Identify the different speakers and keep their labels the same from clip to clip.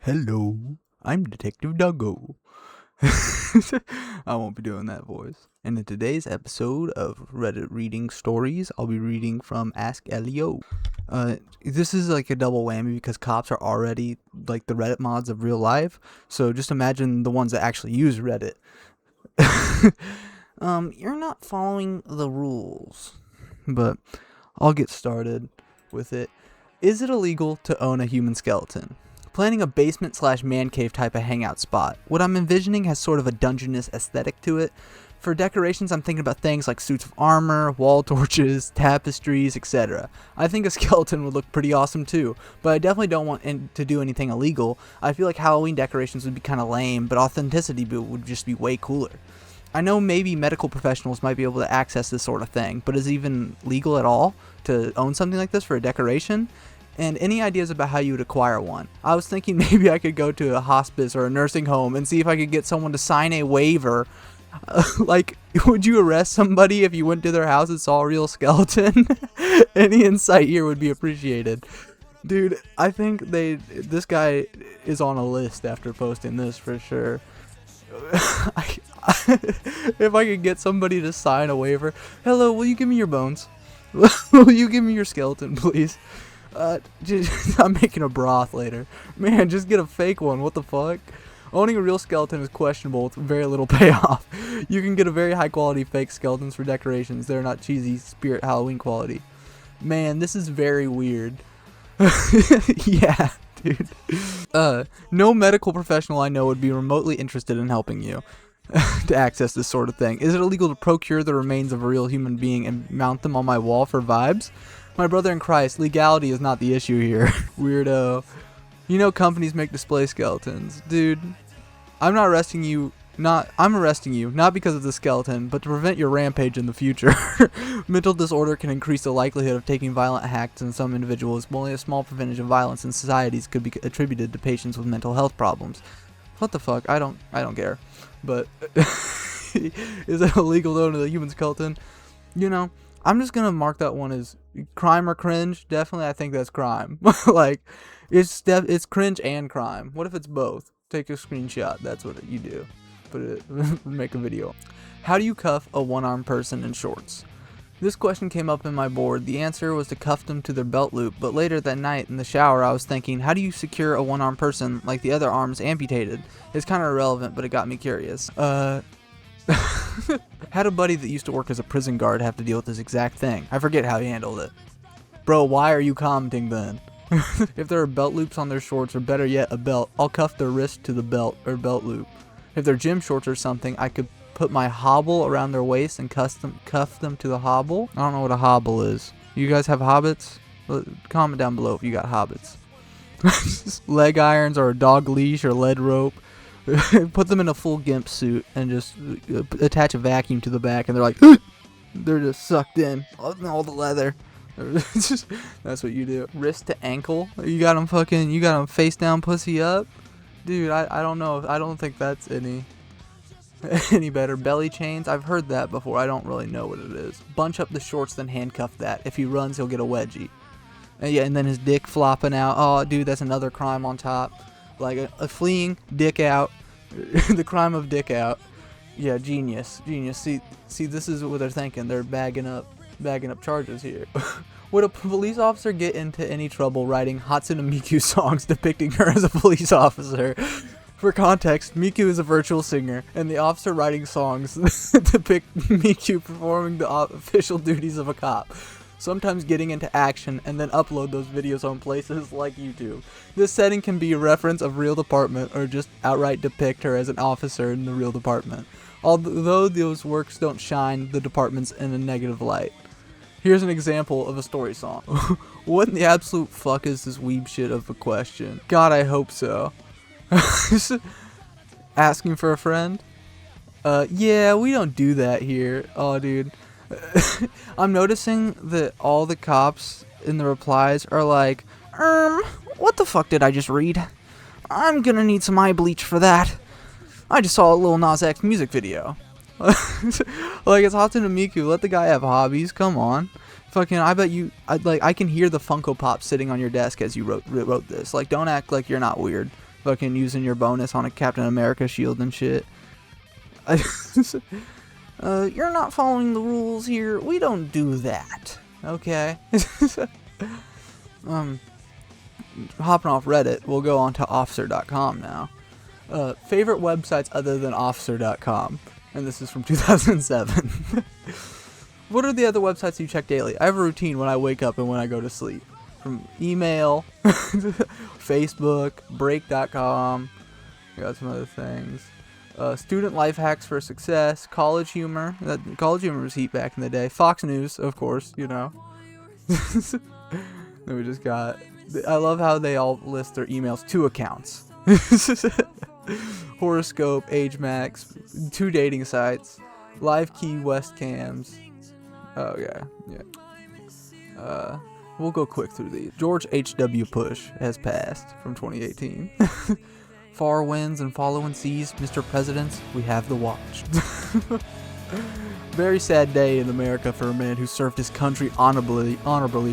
Speaker 1: Hello, I'm Detective Doggo. I won't be doing that voice. And in today's episode of Reddit Reading Stories, I'll be reading from Ask Elio. This is like a double whammy because cops are already like the Reddit mods of real life. So just imagine the ones that actually use Reddit. You're not following the rules. But I'll get started with it. Is it illegal to own a human skeleton? Planning a basement/man cave type of hangout spot. What I'm envisioning has sort of a dungeonous aesthetic to it. For decorations, I'm thinking about things like suits of armor, wall torches, tapestries, etc. I think a skeleton would look pretty awesome too, but I definitely don't want to do anything illegal. I feel like Halloween decorations would be kind of lame, but authenticity would just be way cooler. I know maybe medical professionals might be able to access this sort of thing, but is it even legal at all to own something like this for a decoration? And any ideas about how you would acquire one? I was thinking maybe I could go to a hospice or a nursing home and see if I could get someone to sign a waiver. Like, would you arrest somebody if you went to their house and saw a real skeleton? Any insight here would be appreciated. Dude, I think this guy is on a list after posting this for sure. If I could get somebody to sign a waiver. Hello, will you give me your bones? Will you give me your skeleton, please? I'm making a broth later. Man, just get a fake one. What the fuck? Owning a real skeleton is questionable with very little payoff. You can get a very high quality fake skeletons for decorations. They're not cheesy spirit Halloween quality. Man, this is very weird. Yeah, dude. No medical professional I know would be remotely interested in helping you to access this sort of thing. Is it illegal to procure the remains of a real human being and mount them on my wall for vibes? My brother in Christ, legality is not the issue here. Weirdo. You know companies make display skeletons. Dude, I'm arresting you not because of the skeleton, but to prevent your rampage in the future. Mental disorder can increase the likelihood of taking violent acts in some individuals, but only a small percentage of violence in societies could be attributed to patients with mental health problems. What the fuck? I don't care. But is it illegal to own a human skeleton? You know, I'm just gonna mark that one as crime or cringe. Definitely, I think that's crime. Like, it's cringe and crime. What if it's both? Take a screenshot. That's what you do. Put it, make a video. How do you cuff a one-armed person in shorts? This question came up in my board. The answer was to cuff them to their belt loop, but later that night in the shower I was thinking, how do you secure a one-armed person like the other arm's amputated? It's kind of irrelevant, but it got me curious. Had a buddy that used to work as a prison guard have to deal with this exact thing. I forget how he handled it. Bro, why are you commenting then? If there are belt loops on their shorts, or better yet, a belt, I'll cuff their wrist to the belt or belt loop. If they're gym shorts or something, I could put my hobble around their waist and cuff them to the hobble. I don't know what a hobble is. You guys have hobbits? Comment down below if you got hobbits. Leg irons or a dog leash or lead rope. Put them in a full gimp suit and just attach a vacuum to the back, and they're like, they're just sucked in all the leather. That's what you do. Wrist to ankle. You got them face down, pussy up. Dude, I don't know. I don't think that's any better. Belly chains. I've heard that before. I don't really know what it is. Bunch up the shorts, then handcuff that. If he runs, he'll get a wedgie. And then his dick flopping out. Oh, dude, that's another crime on top. Like a fleeing dick out. The crime of dick out. Yeah, genius. See, this is what they're thinking. They're bagging up charges here. Would a police officer get into any trouble writing Hatsune Miku songs depicting her as a police officer? For context, Miku is a virtual singer, and the officer writing songs depict Miku performing the official duties of a cop, sometimes getting into action, and then upload those videos on places like YouTube. This setting can be a reference of real department, or just outright depict her as an officer in the real department, although those works don't shine the departments in a negative light. Here's an example of a story song. What in the absolute fuck is this weeb shit of a question? God, I hope so. Asking for a friend? Yeah, we don't do that here. Oh, dude. I'm noticing that all the cops in the replies are like, what the fuck did I just read? I'm gonna need some eye bleach for that. I just saw a Lil Nas X music video. Like, it's Hatsune Miku. Let the guy have hobbies. Come on. Fucking, I bet you, I can hear the Funko Pop sitting on your desk as you wrote this. Like, don't act like you're not weird. fucking using your bonus on a Captain America shield and shit. You're not following the rules here. We don't do that. Okay. Hopping off Reddit, we'll go on to officer.com now. Favorite websites other than officer.com. And this is from 2007. What are the other websites you check daily? I have a routine when I wake up and when I go to sleep. From email, Facebook, break.com. I got some other things. Student life hacks for success, college humor. College humor was heat back in the day. Fox News, of course, you know. Then we just got... I love how they all list their emails. 2 accounts. Horoscope, AgeMax, 2 dating sites, Live Key West Cams. Oh, yeah. We'll go quick through these. George H.W. Bush has passed from 2018. Far winds and following seas, Mr. Presidents, we have the watch. Very sad day in America for a man who served his country honorably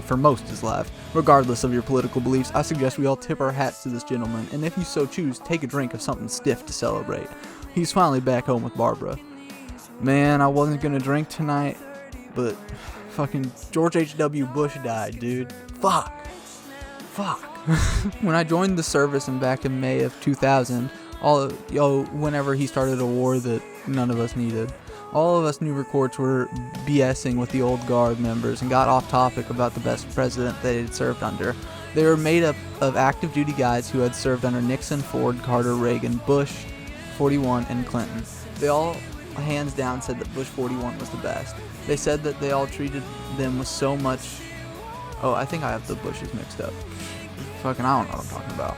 Speaker 1: for most of his life. Regardless of your political beliefs, I suggest we all tip our hats to this gentleman, and if you so choose, take a drink of something stiff to celebrate. He's finally back home with Barbara. Man, I wasn't gonna drink tonight, but fucking George H.W. Bush died, dude. Fuck. When I joined the service back in May of 2000, whenever he started a war that none of us needed, all of us new recruits were BSing with the old guard members and got off topic about the best president they had served under. They were made up of active duty guys who had served under Nixon, Ford, Carter, Reagan, Bush 41, and Clinton. They all hands down said that Bush 41 was the best. They said that they all treated them with so much... Oh, I think I have the Bushes mixed up. Fucking, I don't know what I'm talking about.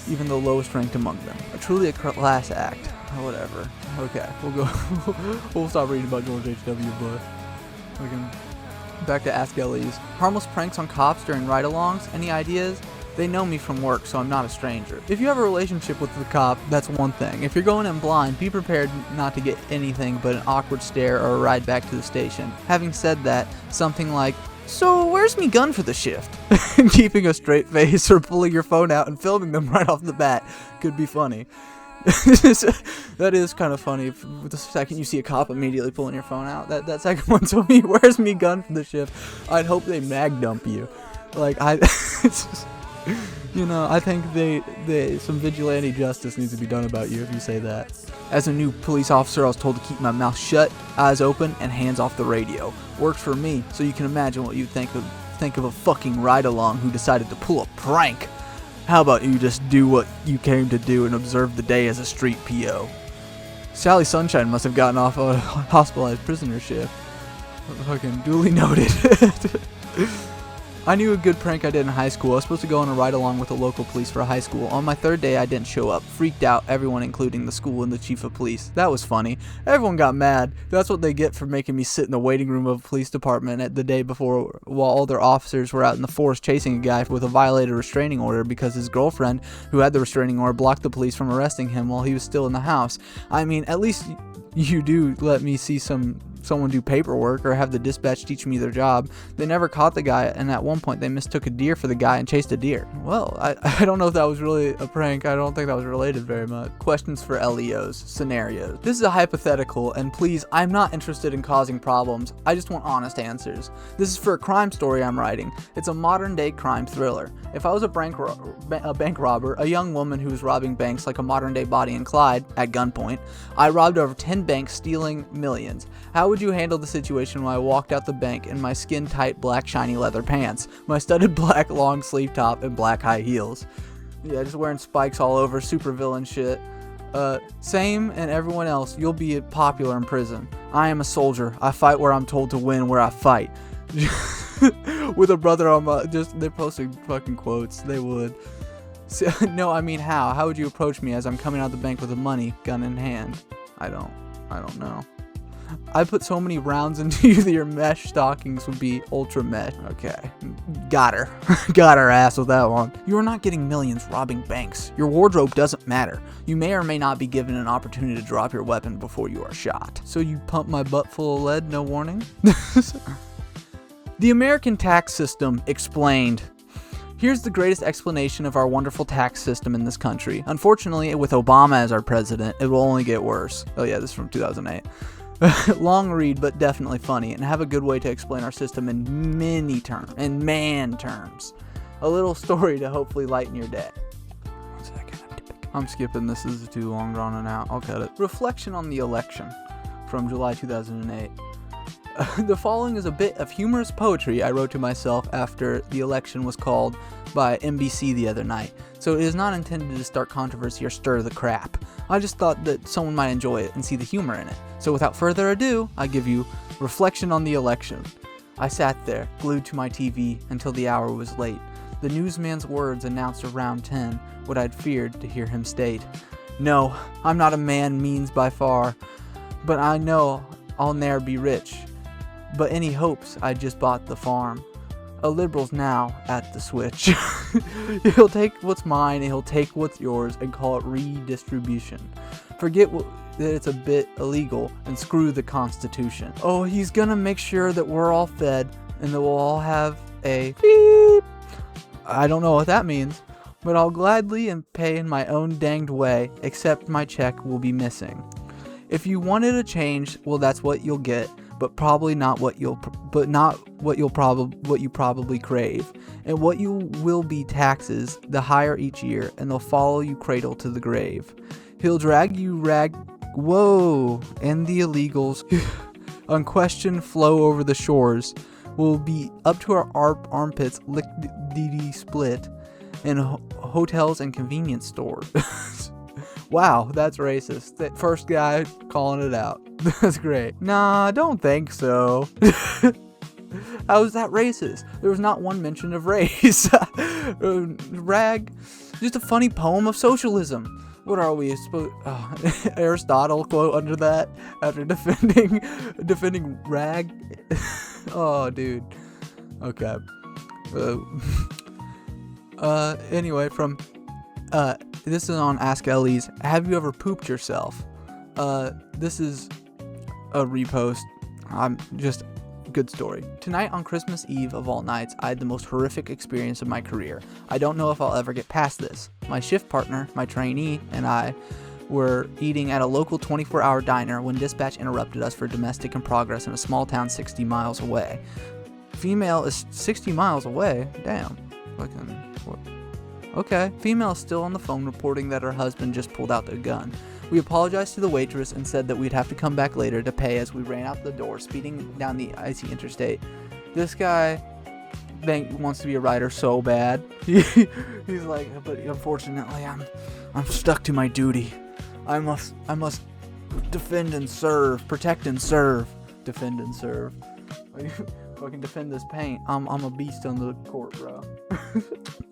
Speaker 1: Even the lowest ranked among them. Truly a class act. Whatever. Okay, we'll stop reading about George H.W. Bush. Back to Ask LEs. Harmless pranks on cops during ride-alongs? Any ideas? They know me from work, so I'm not a stranger. If you have a relationship with the cop, that's one thing. If you're going in blind, be prepared not to get anything but an awkward stare or a ride back to the station. Having said that, something like, "So, where's me gun for the shift?" Keeping a straight face or pulling your phone out and filming them right off the bat could be funny. That is kind of funny. The second you see a cop immediately pulling your phone out, that second one told me, "Where's me gun for the shift?" I'd hope they mag dump you. Like, it's just, you know, I think some vigilante justice needs to be done about you if you say that. As a new police officer, I was told to keep my mouth shut, eyes open, and hands off the radio. Worked for me, so you can imagine what you'd think of a fucking ride-along who decided to pull a prank. How about you just do what you came to do and observe the day as a street PO? Sally Sunshine must have gotten off a hospitalized prisoner shift. Fucking duly noted. I knew a good prank I did in high school. I was supposed to go on a ride-along with the local police for a high school. On my 3rd day, I didn't show up. Freaked out everyone, including the school and the chief of police. That was funny. Everyone got mad. That's what they get for making me sit in the waiting room of a police department at the day before while all their officers were out in the forest chasing a guy with a violated restraining order because his girlfriend, who had the restraining order, blocked the police from arresting him while he was still in the house. I mean, at least you do let me see someone do paperwork or have the dispatch teach me their job. They never caught the guy, and at one point they mistook a deer for the guy and chased a deer. Well, I don't know if that was really a prank. I don't think that was related very much. Questions for LEOs. Scenarios. This is a hypothetical, and please, I'm not interested in causing problems. I just want honest answers. This is for a crime story I'm writing. It's a modern day crime thriller. If I was a bank robber, a young woman who was robbing banks like a modern day Bonnie and Clyde at gunpoint, I robbed over 10 banks, stealing millions. How would you handle the situation when I walked out the bank in my skin-tight black shiny leather pants, my studded black long sleeve top, and black high heels? Yeah, just wearing spikes all over, super villain shit. Same and everyone else, you'll be popular in prison. I am a soldier. I fight where I'm told to win where I fight. With a brother on my... they're posting fucking quotes. They would. No, I mean how? How would you approach me as I'm coming out the bank with the money, gun in hand? I don't know. I put so many rounds into you that your mesh stockings would be ultra mesh. Okay. Got her. Got her ass with that one. You are not getting millions robbing banks. Your wardrobe doesn't matter. You may or may not be given an opportunity to drop your weapon before you are shot. So you pump my butt full of lead, no warning? The American tax system explained. Here's the greatest explanation of our wonderful tax system in this country. Unfortunately, with Obama as our president, it will only get worse. Oh yeah, this is from 2008. Long read, but definitely funny, and have a good way to explain our system in man terms. A little story to hopefully lighten your day. 1 second. I'm skipping. This is too long drawn and out. I'll cut it. Reflection on the election from July 2008. The following is a bit of humorous poetry I wrote to myself after the election was called by NBC the other night. So it is not intended to start controversy or stir the crap. I just thought that someone might enjoy it and see the humor in it. So without further ado, I give you Reflection on the Election. I sat there, glued to my TV, until the hour was late. The newsman's words announced around 10 what I'd feared to hear him state. No, I'm not a man means by far, but I know I'll ne'er be rich. But any hopes, I just bought the farm. A liberal's now at the switch. He'll take what's mine and he'll take what's yours and call it redistribution. Forget that it's a bit illegal and screw the Constitution. Oh, he's gonna make sure that we're all fed and that we'll all have a beep. I don't know what that means, but I'll gladly and pay in my own danged way, except my check will be missing. If you wanted a change, well, that's what you'll get. But probably not what you probably crave. And what you will be taxes, the higher each year, and they'll follow you cradle to the grave. He'll drag you and the illegals unquestioned flow over the shores. Will be up to our armpits, lick-dee-dee split, in hotels and convenience stores. Wow, that's racist. The first guy calling it out. That's great. Nah, I don't think so. How is that racist? There was not one mention of race. Rag. Just a funny poem of socialism. What are we supposed? Aristotle quote under that after defending rag. Oh, dude. Okay. Anyway, from this is on Ask Ellie's. Have you ever pooped yourself? This is a repost. Just good story. Tonight on Christmas Eve of all nights, I had the most horrific experience of my career. I don't know if I'll ever get past this. My shift partner, my trainee, and I were eating at a local 24-hour diner when dispatch interrupted us for domestic in progress in a small town 60 miles away. Female is 60 miles away? Damn. Fucking what? Okay. Female is still on the phone reporting that her husband just pulled out the gun. We apologized to the waitress and said that we'd have to come back later to pay as we ran out the door, speeding down the icy interstate. This guy wants to be a writer so bad. He's like, but unfortunately, I'm stuck to my duty. I must defend and serve, protect and serve, defend and serve. Fucking defend this paint. I'm a beast on the court, bro.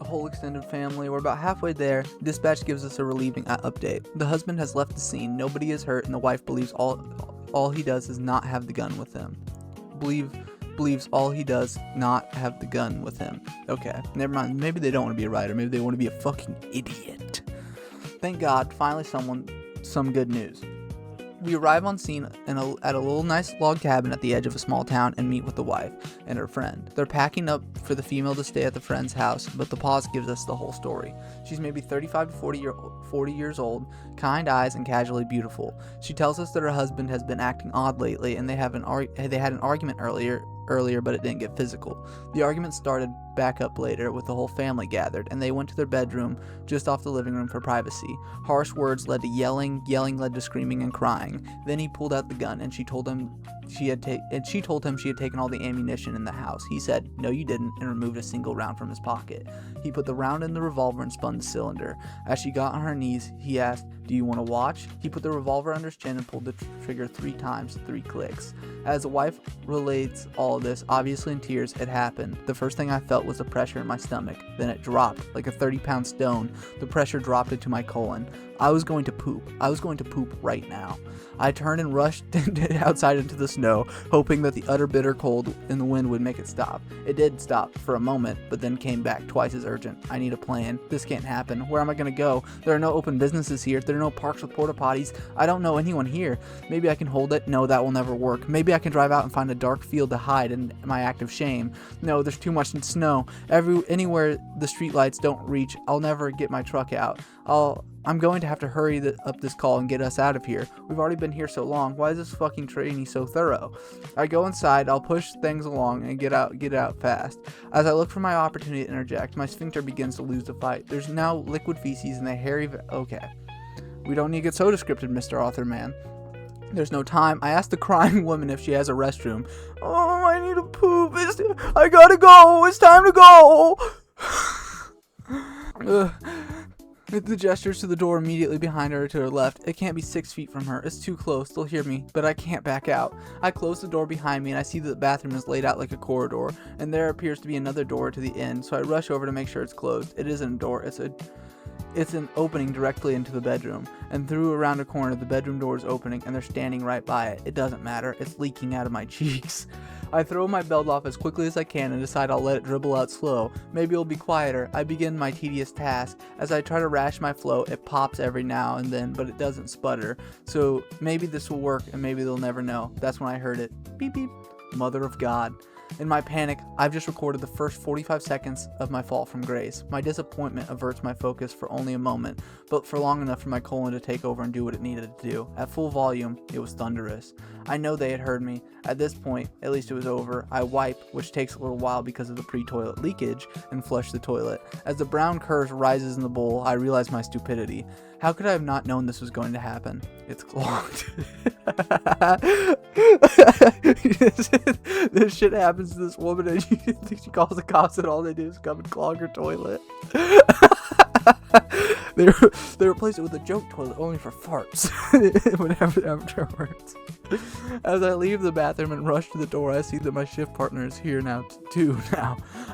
Speaker 1: A whole extended family. We're about halfway there. Dispatch gives us a relieving update. The husband has left the scene. Nobody is hurt, and the wife believes all he does is not have the gun with him. Believes all he does not have the gun with him. Okay, never mind. Maybe they don't want to be a writer. Maybe they want to be a fucking idiot. Thank God, finally some good news. We arrive on scene at a little nice log cabin at the edge of a small town and meet with the wife and her friend. They're packing up for the female to stay at the friend's house, but the pause gives us the whole story. She's maybe 35 to 40 years old, kind eyes, and casually beautiful. She tells us that her husband has been acting odd lately, and they had an argument earlier, but it didn't get physical. The argument started back up later with the whole family gathered, and they went to their bedroom just off the living room for privacy. Harsh words led to yelling led to screaming and crying. Then he pulled out the gun, and she told him she had taken all the ammunition in the house. He said, "No, you didn't," and removed a single round from his pocket. He put the round in the revolver and spun the cylinder. As she got on her knees, he asked, "Do you want to watch?" He put the revolver under his chin and pulled the trigger 3 times, 3 clicks. As the wife relates all of this, obviously in tears, it happened. The first thing I felt was the pressure in my stomach. Then it dropped like a 30-pound stone. The pressure dropped into my colon. I was going to poop. I was going to poop right now. I turned and rushed outside into the snow, hoping that the utter bitter cold in the wind would make it stop. It did stop for a moment, but then came back twice as urgent. I need a plan. This can't happen. Where am I going to go? There are no open businesses here. There are no parks with porta potties. I don't know anyone here. Maybe I can hold it. No, that will never work. Maybe I can drive out and find a dark field to hide in my act of shame. No, there's too much snow. Anywhere the streetlights don't reach, I'll never get my truck out. I'm going to have to hurry up this call and get us out of here. We've already been here so long. Why is this fucking trainee so thorough? I go inside, I'll push things along and get out fast. As I look for my opportunity to interject, my sphincter begins to lose the fight. There's now liquid feces and a hairy... Okay. We don't need to get so descriptive, Mr. Author Man. There's no time. I ask the crying woman if she has a restroom. Oh, I need to poop. I gotta go. It's time to go. The gestures to the door immediately behind her to her left. It can't be 6 feet from her. It's too close. They'll hear me, but I can't back out. I close the door behind me and I see that the bathroom is laid out like a corridor, and there appears to be another door to the end, so I rush over to make sure it's closed. It isn't a door. It's an opening directly into the bedroom, and through around a corner the bedroom door is opening and they're standing right by it. It doesn't matter. It's leaking out of my cheeks. I throw my belt off as quickly as I can and decide I'll let it dribble out slow. Maybe it'll be quieter. I begin my tedious task. As I try to ration my flow, it pops every now and then, but it doesn't sputter. So maybe this will work and maybe they'll never know. That's when I heard it. Beep beep. Mother of God. In my panic, I've just recorded the first 45 seconds of my fall from grace. My disappointment averts my focus for only a moment, but for long enough for my colon to take over and do what it needed to do. At full volume, it was thunderous. I know they had heard me. At this point, at least it was over. I wipe, which takes a little while because of the pre-toilet leakage, and flush the toilet. As the brown curve rises in the bowl, I realize my stupidity. How could I have not known this was going to happen? It's clogged. This shit happens to this woman and she calls the cops and all they do is come and clog her toilet. They replace it with a joke toilet only for farts. Whenever afterwards. As I leave the bathroom and rush to the door, I see that my shift partner is here now too.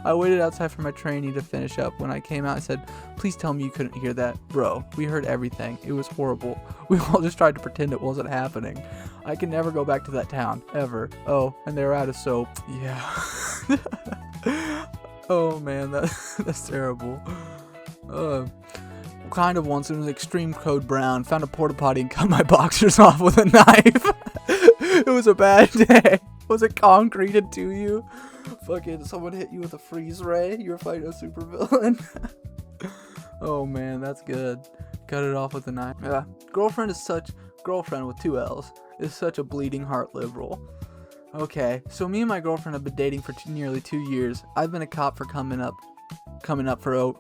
Speaker 1: I waited outside for my trainee to finish up. When I came out, I said, "Please tell me you couldn't hear that." "Bro, we heard everything. It was horrible. We all just tried to pretend it wasn't happening. I can never go back to that town, ever. Oh, and they were out of soap." Yeah. Oh man, that's terrible. Kind of once in an extreme code brown, found a porta potty and cut my boxers off with a knife. It was a bad day. Was it concreted to you? Fucking someone hit you with a freeze ray. You were fighting a supervillain. Oh man, that's good. Cut it off with a knife. Yeah. Girlfriend with 2 L's is such a bleeding heart liberal. Okay, so me and my girlfriend have been dating for nearly 2 years. I've been a cop for coming up for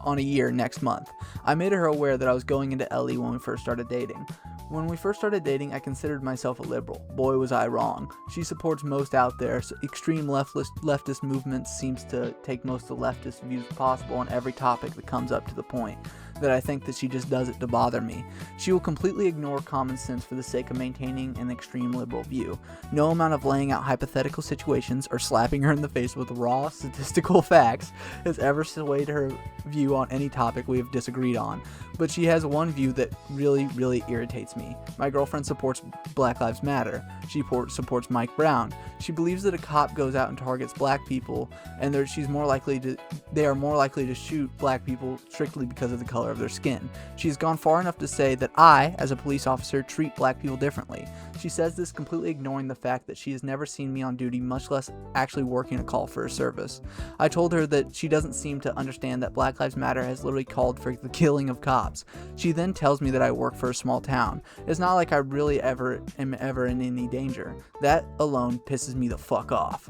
Speaker 1: on a year next month. I made her aware that I was going into LE when we first started dating. When we first started dating, I considered myself a liberal. Boy, was I wrong. She supports most out there. So extreme leftist movements seems to take most of the leftist views possible on every topic that comes up to the point that I think that she just does it to bother me. She will completely ignore common sense for the sake of maintaining an extreme liberal view. No amount of laying out hypothetical situations or slapping her in the face with raw statistical facts has ever swayed her view on any topic we have disagreed on. But she has one view that really, really irritates me. My girlfriend supports Black Lives Matter. She supports Mike Brown. She believes that a cop goes out and targets black people, and they are more likely to shoot black people strictly because of the color of their skin. She has gone far enough to say that I, as a police officer, treat black people differently. She says this completely ignoring the fact that she has never seen me on duty, much less actually working a call for a service. I told her that she doesn't seem to understand that Black Lives Matter has literally called for the killing of cops. She then tells me that I work for a small town. It's not like I really am ever in any danger. That alone pisses me the fuck off.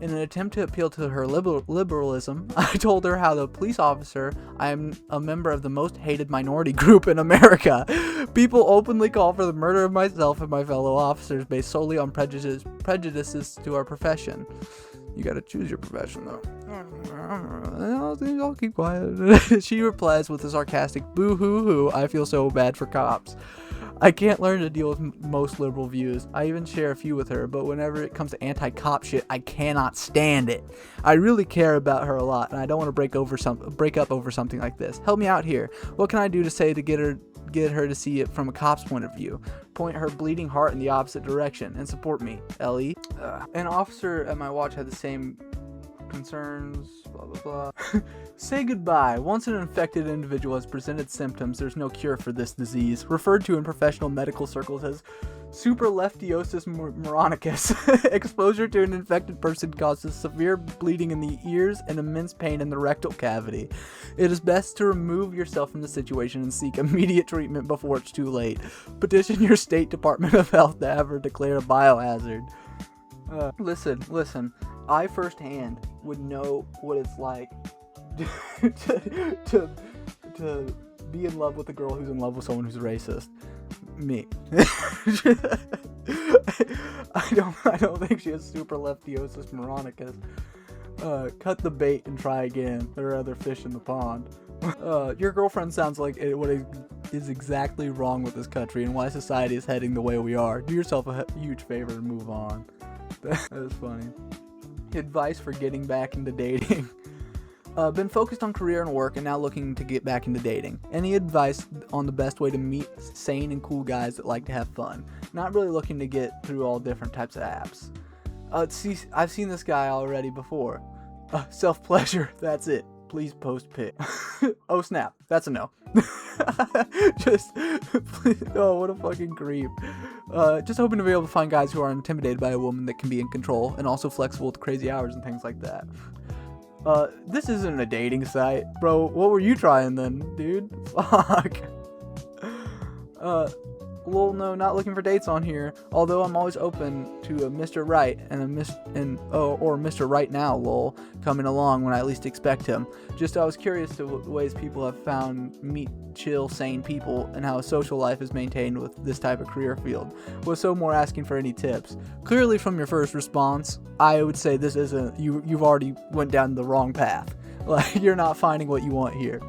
Speaker 1: In an attempt to appeal to her liberalism, I told her how the police officer, I am a member of the most hated minority group in America. People openly call for the murder of myself and my fellow officers based solely on prejudices to our profession. You gotta choose your profession, though. I'll keep quiet. She replies with a sarcastic boo-hoo-hoo, I feel so bad for cops. I can't learn to deal with most liberal views. I even share a few with her, but whenever it comes to anti-cop shit, I cannot stand it. I really care about her a lot, and I don't want to break up over something like this. Help me out here. What can I do to say to get her to see it from a cop's point of view? Point her bleeding heart in the opposite direction and support me. Ellie. An officer at my watch had the same concerns, blah, blah, blah. Say goodbye. Once an infected individual has presented symptoms, there's no cure for this disease, referred to in professional medical circles as supraleftiosis moronicus. Exposure to an infected person causes severe bleeding in the ears and immense pain in the rectal cavity. It is best to remove yourself from the situation and seek immediate treatment before it's too late. Petition your state Department of Health to have her declare a biohazard. Listen. I firsthand would know what it's like to be in love with a girl who's in love with someone who's racist. Me. I don't think she has supraleftiosis moronicus. Cut the bait and try again. There are other fish in the pond. Your girlfriend sounds like what is exactly wrong with this country and why society is heading the way we are. Do yourself a huge favor and move on. That is funny. Advice for getting back into dating. Been focused on career and work and now looking to get back into dating. Any advice on the best way to meet sane and cool guys that like to have fun? Not really looking to get through all different types of apps. I've seen this guy already before. Self-pleasure, that's it. Please post pic. Oh snap, that's a no. Oh, what a fucking creep. Just hoping to be able to find guys who are intimidated by a woman that can be in control and also flexible with crazy hours and things like that. This isn't a dating site. Bro, what were you trying then, dude? Fuck. Well, no, not looking for dates on here. Although I'm always open to a Mr. Right and or Mr. Right Now, lol, coming along when I least expect him. Just I was curious to the ways people have found meet chill, sane people and how a social life is maintained with this type of career field. Was so more asking for any tips. Clearly from your first response, I would say this isn't you've already went down the wrong path. Like you're not finding what you want here.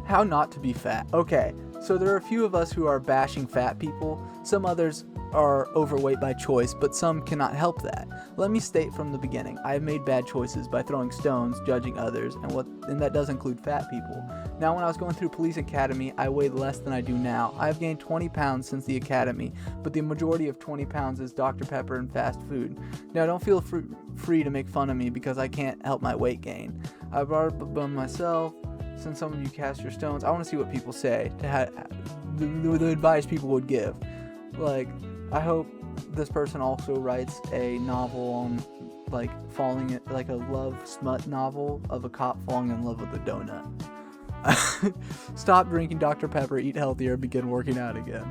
Speaker 1: How not to be fat. Okay. So there are a few of us who are bashing fat people. Some others are overweight by choice, but some cannot help that. Let me state from the beginning, I have made bad choices by throwing stones, judging others, and that does include fat people. Now when I was going through police academy, I weighed less than I do now. I have gained 20 pounds since the academy, but the majority of 20 pounds is Dr. Pepper and fast food. Now don't feel free to make fun of me because I can't help my weight gain. I brought it up on myself. Since some of you cast your stones, I want to see what people say, the advice people would give. Like, I hope this person also writes a novel on, like, a love smut novel of a cop falling in love with a donut. Stop drinking Dr. Pepper, eat healthier, begin working out again.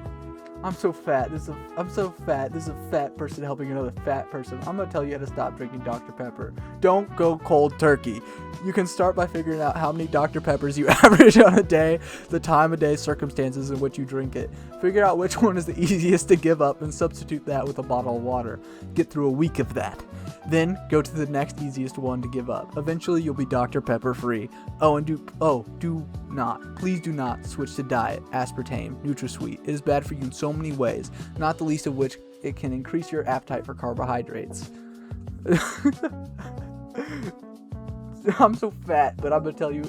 Speaker 1: I'm so fat. I'm so fat. This is a fat person helping another fat person. I'm gonna tell you how to stop drinking Dr. Pepper. Don't go cold turkey. You can start by figuring out how many Dr. Peppers you average on a day, the time of day, circumstances in which you drink it. Figure out which one is the easiest to give up and substitute that with a bottle of water. Get through a week of that. Then go to the next easiest one to give up. Eventually you'll be Dr. Pepper free. Please do not switch to diet, aspartame, NutraSweet. It is bad for you in so many ways, not the least of which it can increase your appetite for carbohydrates. I'm so fat, but I'm gonna tell you,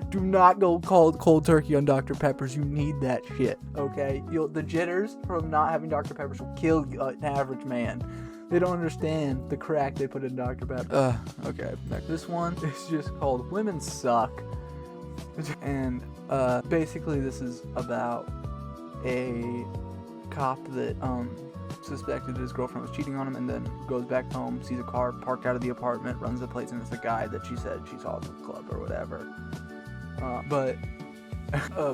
Speaker 1: do not go cold turkey on Dr. Peppers. You need that shit, okay? The jitters from not having Dr. Peppers will kill an average man. They don't understand the crack they put in Dr. Pepper. Okay. This one is just called Women Suck. And basically this is about a cop that suspected his girlfriend was cheating on him and then goes back home, sees a car parked out of the apartment, runs the place, and it's the guy that she said she saw at the club or whatever. But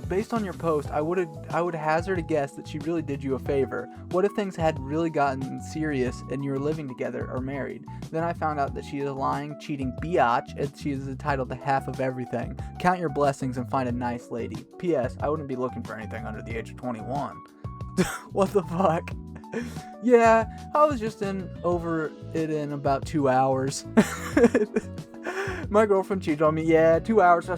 Speaker 1: based on your post, I would hazard a guess that she really did you a favor. What if things had really gotten serious and you were living together or married? Then I found out that she is a lying, cheating biatch and she is entitled to half of everything. Count your blessings and find a nice lady. P.S. I wouldn't be looking for anything under the age of 21. What the fuck? Yeah, I was just over it in about 2 hours. My girlfriend cheated on me. Yeah, 2 hours.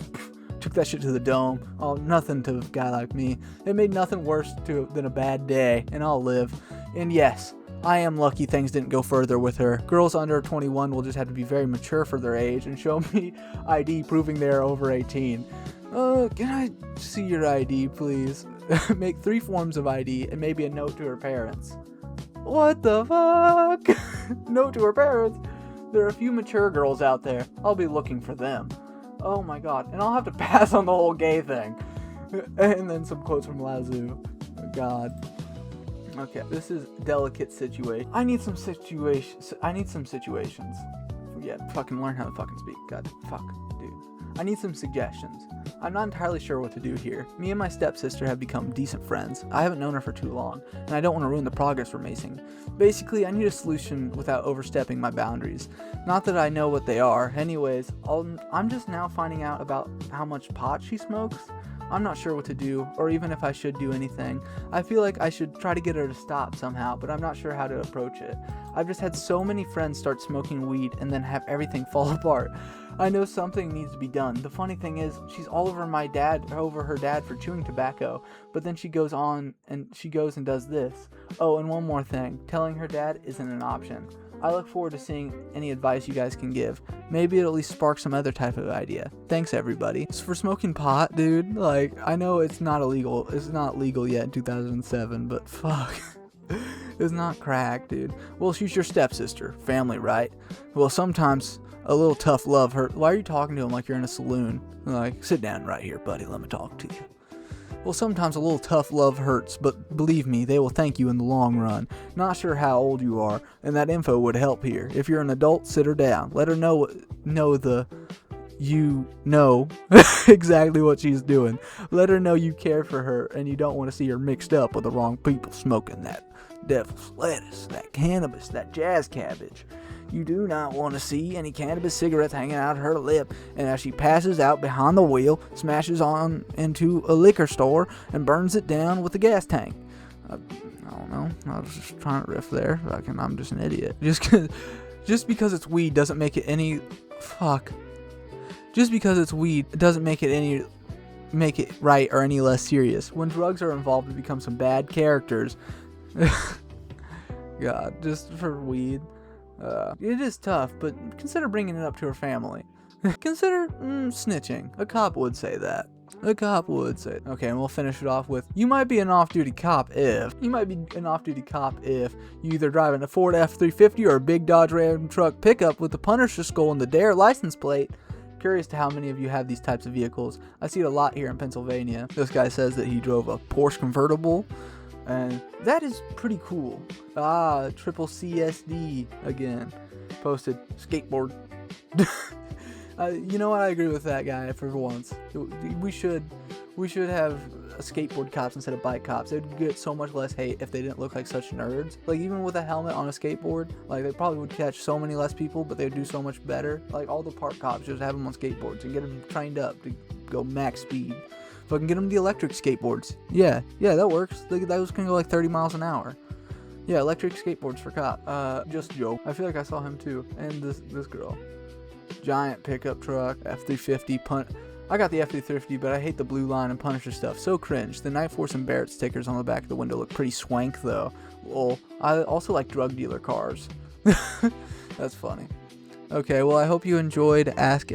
Speaker 1: Took that shit to the dome. Oh, nothing to a guy like me. It made nothing worse than a bad day, and I'll live. And yes, I am lucky things didn't go further with her. Girls under 21 will just have to be very mature for their age and show me ID proving they're over 18. Can I see your ID, please? Make 3 forms of ID and maybe a note to her parents. What the fuck? Note to her parents? There are a few mature girls out there. I'll be looking for them. Oh my god. And I'll have to pass on the whole gay thing. And then some quotes from Lao Tzu. Oh god. Okay, this is delicate situation. I need some situations. Yeah, fucking learn how to fucking speak. God, fuck, dude. I need some suggestions. I'm not entirely sure what to do here. Me and my stepsister have become decent friends. I haven't known her for too long, and I don't want to ruin the progress we're making. Basically, I need a solution without overstepping my boundaries. Not that I know what they are. Anyways, I'm just now finding out about how much pot she smokes. I'm not sure what to do, or even if I should do anything. I feel like I should try to get her to stop somehow, but I'm not sure how to approach it. I've just had so many friends start smoking weed and then have everything fall apart. I know something needs to be done. The funny thing is, she's all over her dad for chewing tobacco, but then she goes and does this. Oh, and one more thing. Telling her dad isn't an option. I look forward to seeing any advice you guys can give. Maybe it'll at least spark some other type of idea. Thanks, everybody. So for smoking pot, dude, like, I know it's not illegal. It's not legal yet in 2007, but fuck. It's not crack, dude. Well, she's your stepsister. Family, right? Well, sometimes a little tough love hurt. Why are you talking to him like you're in a saloon? Like, sit down right here, buddy. Let me talk to you. Well, sometimes a little tough love hurts, but believe me, they will thank you in the long run. Not sure how old you are, and that info would help here. If you're an adult, sit her down. Let her know exactly what she's doing. Let her know you care for her, and you don't want to see her mixed up with the wrong people smoking that devil's lettuce, that cannabis, that jazz cabbage. You do not want to see any cannabis cigarettes hanging out her lip, and as she passes out behind the wheel, smashes on into a liquor store and burns it down with a gas tank. I don't know. I was just trying to riff there. I'm just an idiot. Just because it's weed doesn't make it any... Fuck. Just because it's weed doesn't make it right or any less serious. When drugs are involved, it becomes some bad characters. God, just for weed. It is tough, but consider bringing it up to her family. Consider snitching. A cop would say that. Okay, and we'll finish it off with, you might be an off-duty cop if you either driving a Ford F-350 or a big Dodge Ram truck pickup with the Punisher skull and the Dare license plate. Curious to how many of you have these types of vehicles. I see it a lot here in Pennsylvania. This guy says that he drove a Porsche convertible, and that is pretty cool. Triple CSD again. Posted skateboard. You know what? I agree with that guy for once. We should have skateboard cops instead of bike cops. They'd get so much less hate if they didn't look like such nerds. Like, even with a helmet on a skateboard, like, they probably would catch so many less people, but they'd do so much better. Like, all the park cops just have them on skateboards and get them trained up to go max speed. Fucking get them the electric skateboards. Yeah, that works. Those can go like 30 miles an hour. Yeah, electric skateboards for cop. Just Joe. I feel like I saw him too. And this girl. Giant pickup truck, F-350, I got the F-350, but I hate the blue line and Punisher stuff. So cringe. The Night Force and Barrett stickers on the back of the window look pretty swank though. Lol. I also like drug dealer cars. That's funny. Okay, well, I hope you enjoyed Ask